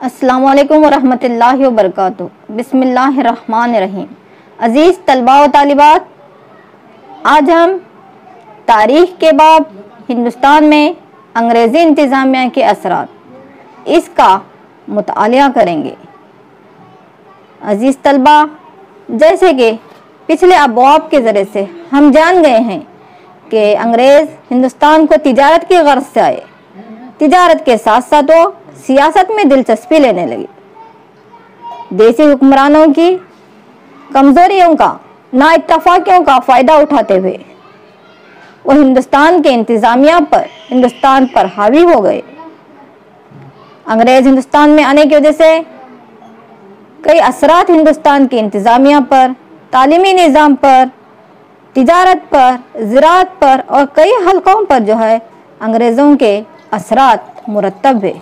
अस्सलामु अलैकुम वरहमतुल्लाहि वबरकातुहू। बिस्मिल्लाहिर्रहमानिर्रहीम। अज़ीज़ तलबा व तालिबात, आज हम तारीख़ के बाद हिंदुस्तान में अंग्रेज़ी इंतज़ामिया के असरात, इसका मुतालिया करेंगे। अज़ीज़ तलबा, जैसे कि पिछले अबवाब के ज़रिए से हम जान गए हैं कि अंग्रेज़ हिंदुस्तान को तिजारत की गर्ज से आए। तिजारत के साथ साथ वो सियासत में दिलचस्पी लेने लगी। देसी हुक्मरानों की कमज़ोरियों का, नाइत्तफ़ाक़ियों का फ़ायदा उठाते हुए वो हिंदुस्तान के इंतज़ामिया पर, हिंदुस्तान पर हावी हो गए। अंग्रेज़ हिंदुस्तान में आने की वजह से कई असरात हिंदुस्तान की इंतज़ामिया पर, तालीमी निज़ाम पर, तिजारत पर, ज़राअत पर और कई हलकों पर जो है अंग्रेज़ों के असरात मुरतब हुए।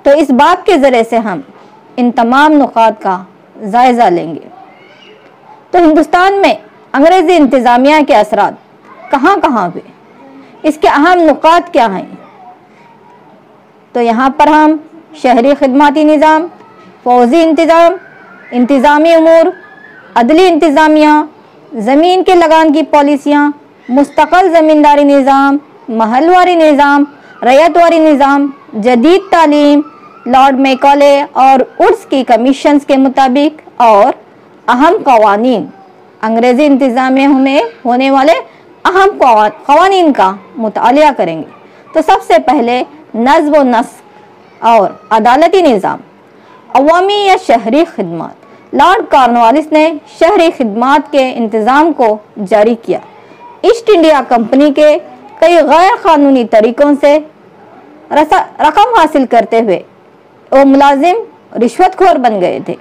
तो इस बात के ज़रिए से हम इन तमाम नुकात का जायज़ा लेंगे। तो हिंदुस्तान में अंग्रेज़ी इंतज़ामिया के असरात कहाँ कहाँ हुए, इसके अहम नुकात क्या हैं। तो यहाँ पर हम शहरी खिदमाती निज़ाम, फ़ौजी इंतज़ाम, इंतज़ामी उमूर, अदली इंतज़ामिया, ज़मीन के लगान की पॉलिसियाँ, मुस्तक़ल ज़मींदारी निज़ाम, महलवारी निज़ाम, रैयतवारी निज़ाम, जदीद तालीम, लॉर्ड मैकॉले और वुड्स की कमीशंस के मुताबिक और अहम कवानीन, अंग्रेज़ी इंतज़ामिया में होने वाले अहम कवानीन का मुतालिया करेंगे। तो सबसे पहले नज़्म व नस्ख और अदालती निज़ाम, अवामी या शहरी खिदमत। लॉर्ड कॉर्नवालिस ने शहरी खिदमत के इंतज़ाम को जारी किया। ईस्ट इंडिया कंपनी के कई गैर कानूनी तरीक़ों से रकम हासिल करते हुए वो मुलाजिम रिश्वतखोर बन गए थे।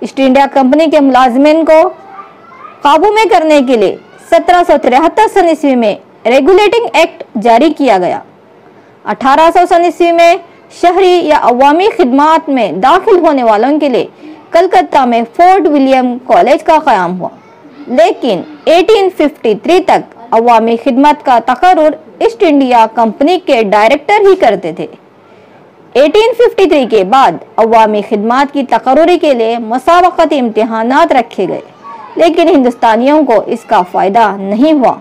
ईस्ट इंडिया कंपनी के मुलाजिमिन को काबू में करने के लिए 1773 सन ईस्वी में रेगुलेटिंग एक्ट जारी किया गया। 1800 सन ईस्वी में शहरी या अवामी खिदमत में दाखिल होने वालों के लिए कलकत्ता में फोर्ट विलियम कॉलेज का क़याम हुआ। लेकिन 1853 तक अवामी खिदमत का तकर्रुर ईस्ट इंडिया कंपनी के डायरेक्टर ही करते थे। 1853 के बाद अवामी खिदमत की तकर्रुरी के लिए मुसाबकती इम्तिहानात रखे गए, लेकिन हिंदुस्तानियों को इसका फ़ायदा नहीं हुआ।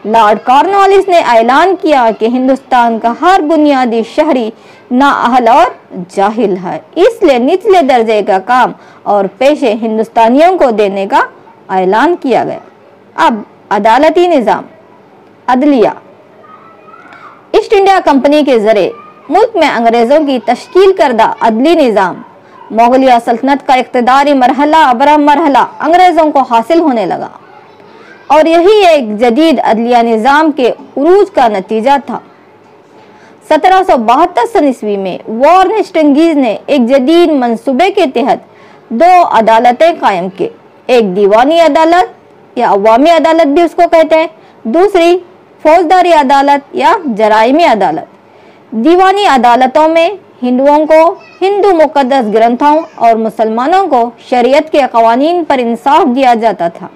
लॉर्ड कॉर्नवालिस ने ऐलान किया कि हिंदुस्तान का हर बुनियादी शहरी नाअहल और जाहिल है, इसलिए निचले दर्जे का काम और पेशे हिंदुस्तानियों को देने का ऐलान किया गया। अब अदालती निज़ाम, अदलिया। ईस्ट इंडिया कंपनी के ज़रिए मुल्क में अंग्रेज़ों की तश्कील करदा अदली निज़ाम मुग़लिया सल्तनत का इक़्तिदारी मरहला बरम मरहला अंग्रेज़ों को हासिल होने लगा और यही एक जदीद अदलिया निज़ाम के उरूज का नतीजा था। 1772 सन ईस्वी में वॉरेन हेस्टिंग्स ने एक जदीद मंसूबे के तहत 2 अदालतें कायम की। एक दीवानी अदालत या अवामी अदालत भी उसको कहते हैं, दूसरी फौजदारी अदालत या जराइमी अदालत। दीवानी अदालतों में हिंदुओं को हिंदू मुक़द्दस ग्रंथों और मुसलमानों को शरीयत के क़वानीन पर इंसाफ दिया जाता था।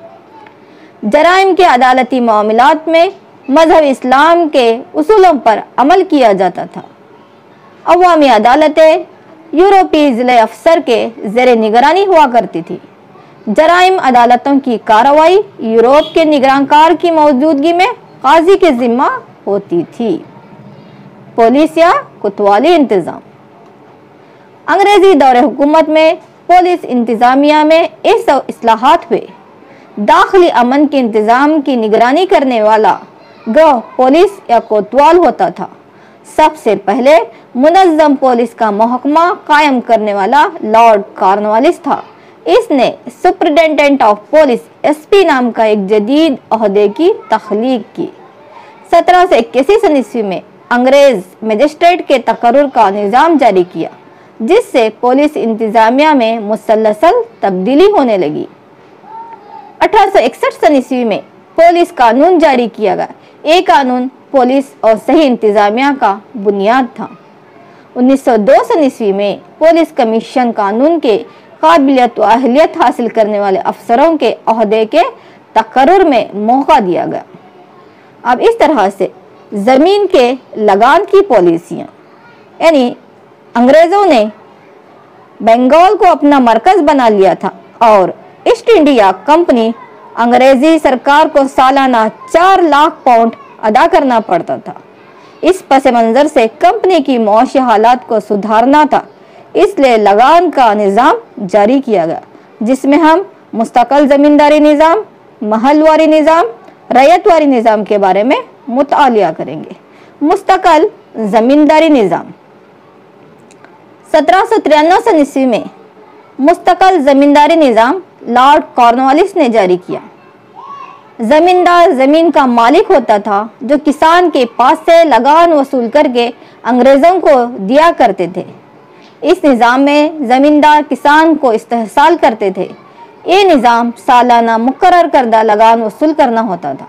जराइम के अदालती मामलात में मज़हब इस्लाम के उसूलों पर अमल किया जाता था। अवामी अदालतें यूरोपीय ज़िले अफसर के ज़ेरे निगरानी हुआ करती थी। जराइम अदालतों की कार्रवाई यूरोप के निगरानकार की मौजूदगी में काजी के ज़िम्मा होती थी। पुलिस या कोतवाली इंतज़ाम। अंग्रेज़ी दौरे हुकूमत में पुलिस इंतज़ामिया में इस्लाहात हुए। दाखिली अमन के इंतज़ाम की निगरानी करने वाला गिरोह पुलिस या कोतवाल होता था। सबसे पहले मुनज़्ज़म पुलिस का महकमा कायम करने वाला लॉर्ड कॉर्नवालिस था। इसने सुपरिटेंडेंट ऑफ पुलिस SP नाम का एक जदीद ओहदे की तख्लीक की। 1781 सन ईस्वी में अंग्रेज़ मजिस्ट्रेट के तकर्रुर का निज़ाम जारी किया, जिससे पुलिस इंतज़ामिया में मुसलसल तब्दीली होने लगी। 1861 सन ईस्वी में पुलिस कानून जारी किया गया। ये कानून पुलिस और सही इंतज़ामिया का बुनियाद था। 1902 सन ईस्वी में पुलिस कमीशन कानून के काबिलियत व अहलियत हासिल करने वाले अफसरों के ओहदे के तकर्रुर में मौका दिया गया। अब इस तरह से ज़मीन के लगान की पॉलिसियाँ, यानी अंग्रेजों ने बंगाल को अपना मरकज बना लिया था और ईस्ट इंडिया कंपनी अंग्रेजी सरकार को सालाना 4 लाख पाउंड अदा करना पड़ता था। इस पस मंजर से कंपनी की मौशी हालात को सुधारना था, इसलिए लगान का निज़ाम जारी किया गया, जिसमें हम मुस्तकिल ज़मींदारी निज़ाम, महलवारी निज़ाम, रैयतवारी निज़ाम के बारे में मुतालिया करेंगे। मुस्तकिल ज़मींदारी निज़ाम 1793 ईस्वी में मुस्तकिल ज़मींदारी निज़ाम लॉर्ड कॉर्नवालिस ने जारी किया। जमींदार जमीन का मालिक होता था, जो किसान के पास से लगान वसूल करके अंग्रेजों को दिया करते थे। इस निज़ाम में जमींदार किसान को इस्तेहसाल करते थे। ये निज़ाम सालाना मुकर्रर करदा लगान वसूल करना होता था।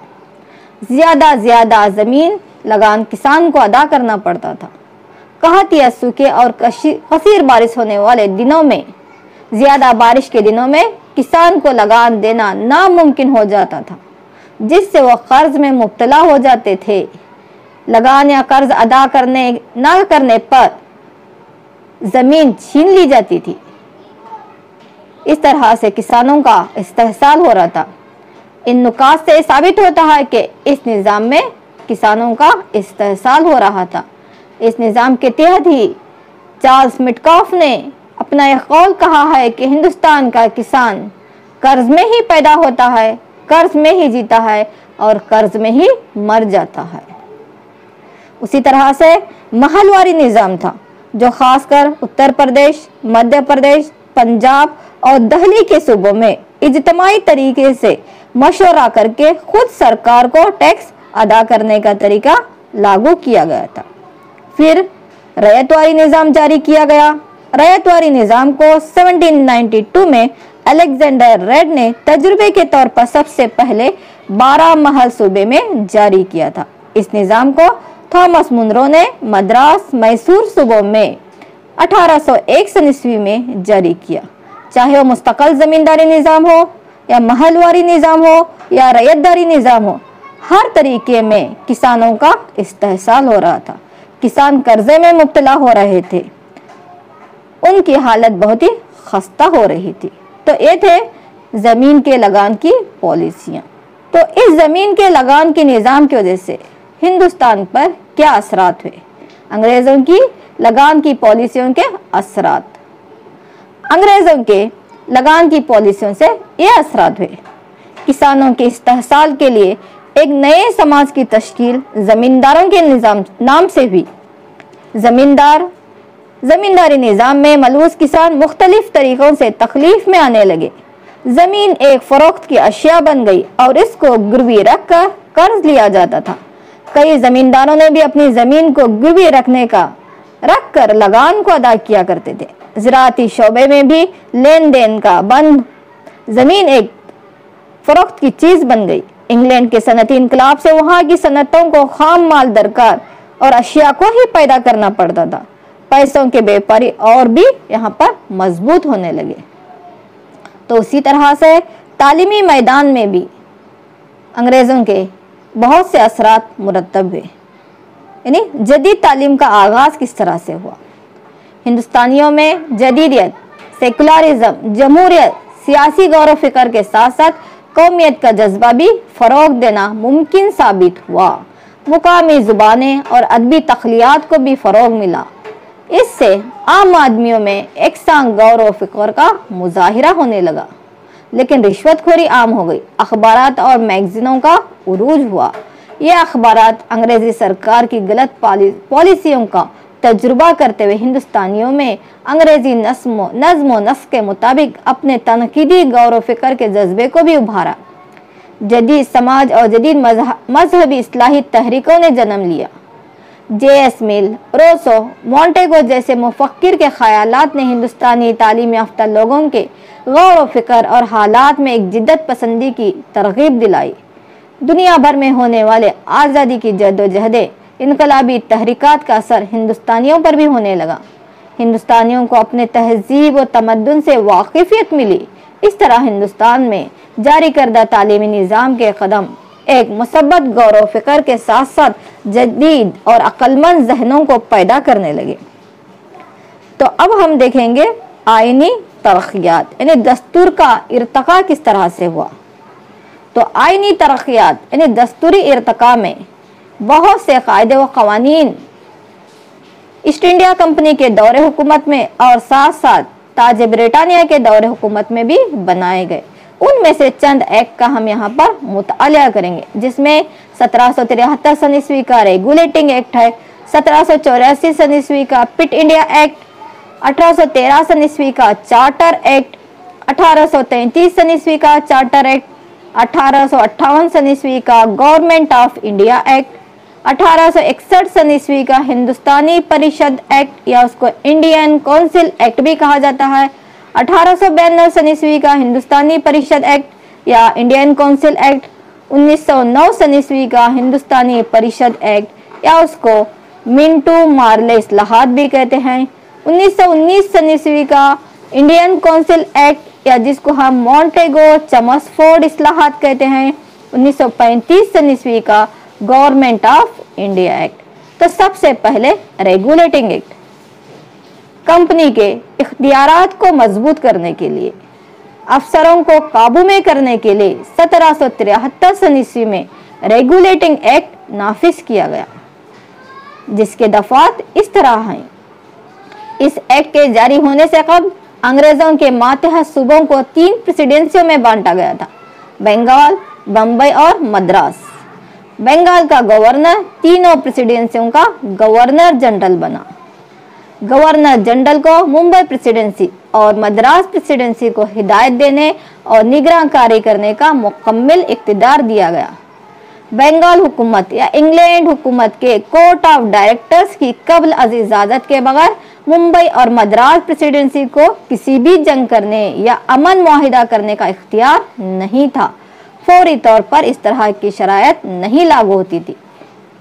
ज्यादा ज़मीन लगान किसान को अदा करना पड़ता था। कहत या सूखे और कसीर बारिश होने वाले दिनों में, ज्यादा बारिश के दिनों में किसान को लगान देना नामुमकिन हो जाता था, जिससे वह कर्ज में मुब्तला हो जाते थे। लगान या कर्ज अदा न करने पर जमीन छीन ली जाती थी। इस तरह से किसानों का इस्तेहसाल हो रहा था। इन नुकात से साबित होता है कि इस निज़ाम में किसानों का इस्तेहसाल हो रहा था। इस निज़ाम के तहत ही चार्ल्स मिटकॉफ ने अपना यह कौल कहा है कि हिंदुस्तान का किसान कर्ज में ही पैदा होता है, कर्ज में ही जीता है और कर्ज में ही मर जाता है। उसी तरह से महलवारी निज़ाम था, जो खासकर उत्तर प्रदेश, मध्य प्रदेश, पंजाब और दिल्ली के सूबों में इज्तिमाई तरीके से मशवरा करके खुद सरकार को टैक्स अदा करने का तरीका लागू किया गया था। फिर रैयतवारी निज़ाम जारी किया गया। रैयतवारी निज़ाम को 1792 में अलेक्जेंडर रेड ने तजुर्बे के तौर पर सबसे पहले 12 महल सूबे में जारी किया था। इस निज़ाम को थॉमस मुनरो ने मद्रास, मैसूर सूबों में 1801 ईस्वी में जारी किया। चाहे वो मुस्तकिल ज़मींदारी निज़ाम हो या महलवारी निज़ाम हो या रैयतदारी निज़ाम हो, हर तरीके में किसानों का इस्तेहसाल हो रहा था। किसान कर्जे में मुब्तला हो रहे थे, उनकी हालत बहुत ही खस्ता हो रही थी। तो ये थे ज़मीन के लगान की पॉलिसियाँ। तो इस ज़मीन के लगान के निज़ाम की वजह से हिंदुस्तान पर क्या असरात हुए? अंग्रेज़ों की लगान की पॉलिसियों के असरात। अंग्रेज़ों के लगान की पॉलिसियों से ये असरात हुए। किसानों के इस्तेहसाल के लिए एक नए समाज की तश्कील ज़मींदारों के निज़ाम नाम से हुई। ज़मींदारी निज़ाम में मलूस किसान मुख्तलिफ तरीक़ों से तकलीफ में आने लगे। ज़मीन एक फ़रोख्त की अशिया बन गई और इसको गिरवी रख कर कर्ज लिया जाता था। कई ज़मींदारों ने भी अपनी ज़मीन को गिरवी रख कर लगान को अदा किया करते थे। ज़राअती शोबे में भी लेन देन का बंद, ज़मीन एक फ़रोख्त की चीज़ बन गई। इंग्लैंड के सनती इनकलाब से वहाँ की सनतों को खाम माल दरकार और अशिया को ही पैदा करना पड़ता था। पैसों के व्यापारी और भी यहाँ पर मजबूत होने लगे। तो उसी तरह से तालीमी मैदान में भी अंग्रेज़ों के बहुत से असरात मुरतब हुए। यानी जदीद तालीम का आगाज़ किस तरह से हुआ? हिंदुस्तानियों में जदीदियत, सेकुलरिज्म, जमहूरियत, सियासी गौर व फिक्र के साथ साथ कौमियत का जज्बा भी फ़रोग देना मुमकिन साबित हुआ। मुकामी ज़ुबानें और अदबी तख्लियात को भी फ़रोग मिला। इससे आम आदमियों में एकसां गौर व फिक्र का मुजाहिरा होने लगा। लेकिन रिश्वतखोरी आम हो गई। अखबारात और मैगज़ीनों का उरूज हुआ। ये अखबारात अंग्रेज़ी सरकार की गलत पॉलिसियों का तजुर्बा करते हुए हिंदुस्तानियों में अंग्रेज़ी नज़्म व नस्क़ के मुताबिक अपने तनकीदी गौर व फिक्र के जज्बे को भी उभारा। जदीद समाज और जदीद मजहबी इस्लाही तहरीकों ने जन्म लिया। J.S. मिल, रोसो, मॉन्टेगो जैसे मुफक्किर के ख्यालात ने हिंदुस्तानी तालीम याफ्ता लोगों के गौर व फिक्र और हालात में एक जिद्दत पसंदी की तरगीब दिलाई। दुनिया भर में होने वाले आज़ादी की जद्दोजहदें, इनकलाबी तहरीकात का असर हिंदुस्तानियों पर भी होने लगा। हिंदुस्तानियों को अपने तहजीब व तमद्दुन से वाकिफियत मिली। इस तरह हिंदुस्तान में जारी करदा तालीमी निज़ाम के कदम एक मुसब्बत गौर व फिक्र के साथ साथ जदीद और अक्लमंद जहनों को पैदा करने लगे। तो अब हम देखेंगे आईनी तरक्कियात, यानी दस्तूर का इर्तका किस तरह से हुआ। तो आईनी तरक्कियात यानी दस्तूरी इर्तका में बहुत से कायदे व कवानीन ईस्ट इंडिया कंपनी के दौरे हुकूमत में और साथ साथ ताज ब्रिटानिया के दौरे हुकूमत में भी बनाए गए। उनमें से चंद एक्ट का हम यहाँ पर मुतालिया करेंगे, जिसमें 1773 सन ईस्वी का रेगुलेटिंग एक्ट है, 1784 सन ईस्वी का पिट इंडिया एक्ट, 1813 सन ईस्वी का चार्टर एक्ट, 1833 सन ईस्वी का चार्टर एक्ट, 1858 सन ईस्वी का गवर्नमेंट ऑफ इंडिया एक्ट, 1861 सन ईस्वी का हिंदुस्तानी परिषद एक्ट या उसको इंडियन काउंसिल एक्ट भी कहा जाता है, 1892 सन ईस्वी का हिंदुस्तानी परिषद एक्ट या इंडियन काउंसिल एक्ट, 1909 सन ईस्वी का हिंदुस्तानी परिषद एक्ट या उसको मिंटू मार्ले इस्लाहात भी कहते हैं, 1919 सन ईस्वी का इंडियन काउंसिल एक्ट या जिसको हम मॉन्टेगो चमसफोर्ड इस्लाहात कहते हैं, 1935 सन ईस्वी का गवर्नमेंट ऑफ इंडिया एक्ट। तो सबसे पहले रेगुलेटिंग एक्ट कंपनी के इख्तियारात को मजबूत करने के लिए, अफसरों को काबू में करने के लिए 1773 सन ईस्वी में रेगुलेटिंग एक्ट नाफिज किया गया, जिसके दफात इस तरह हैं। इस एक्ट के जारी होने से कबल अंग्रेजों के मातहत सूबों को 3 प्रेसिडेंसियों में बांटा गया था, बंगाल, बम्बई और मद्रास। बंगाल का गवर्नर तीनों प्रेसिडेंसियों का गवर्नर जनरल बना। गवर्नर जनरल को मुंबई प्रेसिडेंसी और मद्रास प्रेसिडेंसी को हिदायत देने और निगरानी करने का मुकम्मल इख्तियार दिया गया। बंगाल हुकूमत या इंग्लैंड हुकूमत के कोर्ट ऑफ डायरेक्टर्स की कबल अज़ इजाज़त के बगैर मुंबई और मद्रास प्रेसिडेंसी को किसी भी जंग करने या अमन मुआहिदा करने का इख्तियार नहीं था। फौरी तौर पर इस तरह की शरायत नहीं लागू होती थी।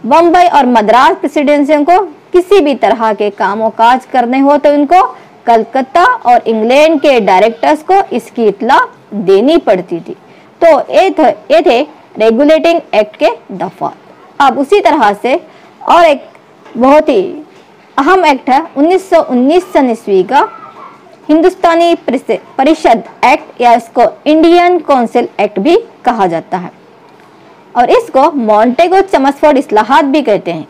बम्बई और मद्रास प्रेसिडेंसियों को किसी भी तरह के कामों काज करने हो तो इनको कलकत्ता और इंग्लैंड के डायरेक्टर्स को इसकी इत्तला देनी पड़ती थी। तो ये थे रेगुलेटिंग एक्ट के दफात। अब उसी तरह से और एक बहुत ही अहम एक्ट है 1919 सन ईस्वी का हिंदुस्तानी परिषद एक्ट या इसको इंडियन काउंसिल एक्ट भी कहा जाता है और इसको मॉन्टेगो चमसफोर्ड इस्लाहात भी कहते हैं।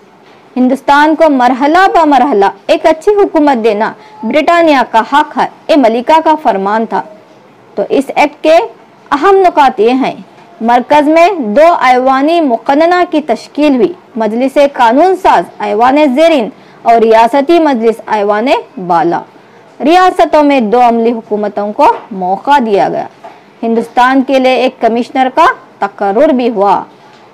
हिंदुस्तान को मरहला ब मरहला एक अच्छी हुकूमत देना ब्रिटानिया का हक है, ये मलिका का फरमान था। तो इस एक्ट के अहम नुकात ये हैं, मरकज में 2 ऐवानी मुक़न्नना की तश्कील हुई, मजलिस कानून साज ऐवान ज़ेरिन और रियासती मजलिस ऐवान बाला। रियासतों में 2 अमली हुकूमतों को मौका दिया गया। हिंदुस्तान के लिए एक कमिश्नर का तकर्रुर भी हुआ।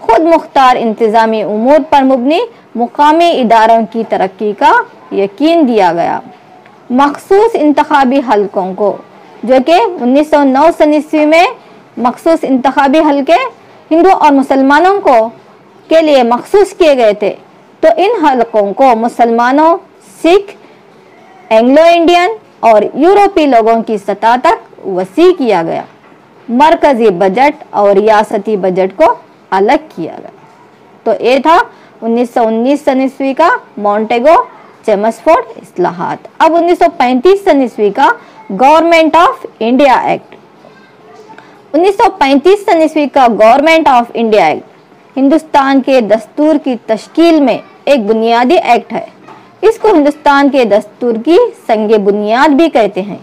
खुद मुख्तार इंतजामी उमूर पर मुबनी मुकामी इदारों की तरक्की का यकीन दिया गया। मखसूस इंतखाबी हलकों को, जो कि 1909 सन ईस्वी में मखसूस इंतखाबी हलके हिंदू और मुसलमानों को के लिए मखसूस किए गए थे, तो इन हलकों को मुसलमानों, सिख, एंग्लो इंडियन और यूरोपीय लोगों की सतह तक वसी किया गया। मरकजी बजट और रियासती बजट को अलग किया गया। तो ये था 1919 सन ईस्वी का मॉन्टेगो चेमसफोर्ड इस्लाहात। अब 1935 सन ईस्वी का गवर्नमेंट ऑफ इंडिया एक्ट। 1935 सन ईस्वी का government of India act Hindustan के दस्तूर की तश्कील में एक बुनियादी एक्ट है। इसको हिंदुस्तान के दस्तूर की संगे बुनियाद भी कहते हैं।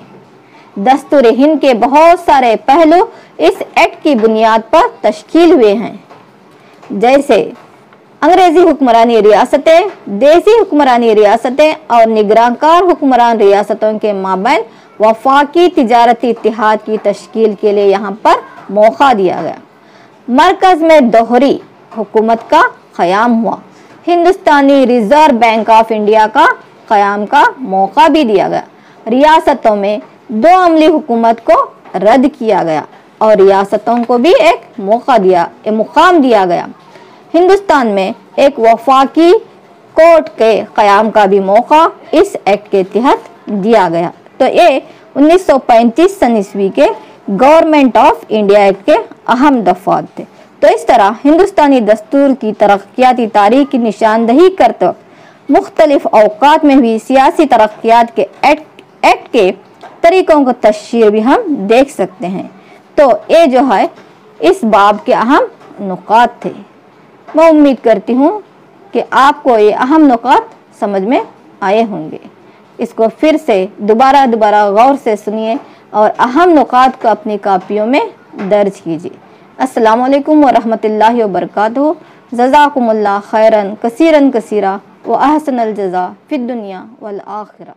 दस्तूर हिंद के बहुत सारे पहलू इस एक्ट की बुनियाद पर तश्कील हुए हैं, जैसे अंग्रेजी हुक्मरानी रियासतें, देसी हुक्मरानी रियासतें और निगरानकार हुक्मरान रियासतों के माबैन वफाकी तिजारती इत्तिहाद की तश्कील के लिए यहाँ पर मौका दिया गया। मरकज में दोहरी हुकूमत का क़याम हुआ। हिंदुस्तानी रिजर्व बैंक ऑफ इंडिया का क़याम का मौका भी दिया गया। रियासतों में 2 अमली हुकूमत को रद्द किया गया और रियासतों को भी एक मुकाम दिया गया। हिंदुस्तान में एक वफाकी कोर्ट के क़याम का भी मौका इस एक्ट के तहत दिया गया। तो ये 1935 सन ईस्वी के गवर्नमेंट ऑफ इंडिया एक्ट के अहम दफात थे। तो इस तरह हिंदुस्तानी दस्तूर की तरक्याती तारीख की निशानदही करते वक्त मुख्तलिफ औकात में हुई सियासी तरक्यात के एक्ट के तरीक़ों को तशरीह भी हम देख सकते हैं। तो ये जो है इस बाब के अहम नुकात थे। मैं उम्मीद करती हूँ कि आपको ये अहम नुकात समझ में आए होंगे। इसको फिर से दोबारा गौर से सुनिए और अहम नुकात को अपनी कापियों में दर्ज कीजिए। अस्सलामु अलैकुम व रहमतुल्लाहि व बरकातुहू। जज़ाकुमुल्लाह खैरन कसीरन कसीरा व अहसनल जज़ा फिद दुनिया वल आखिरा।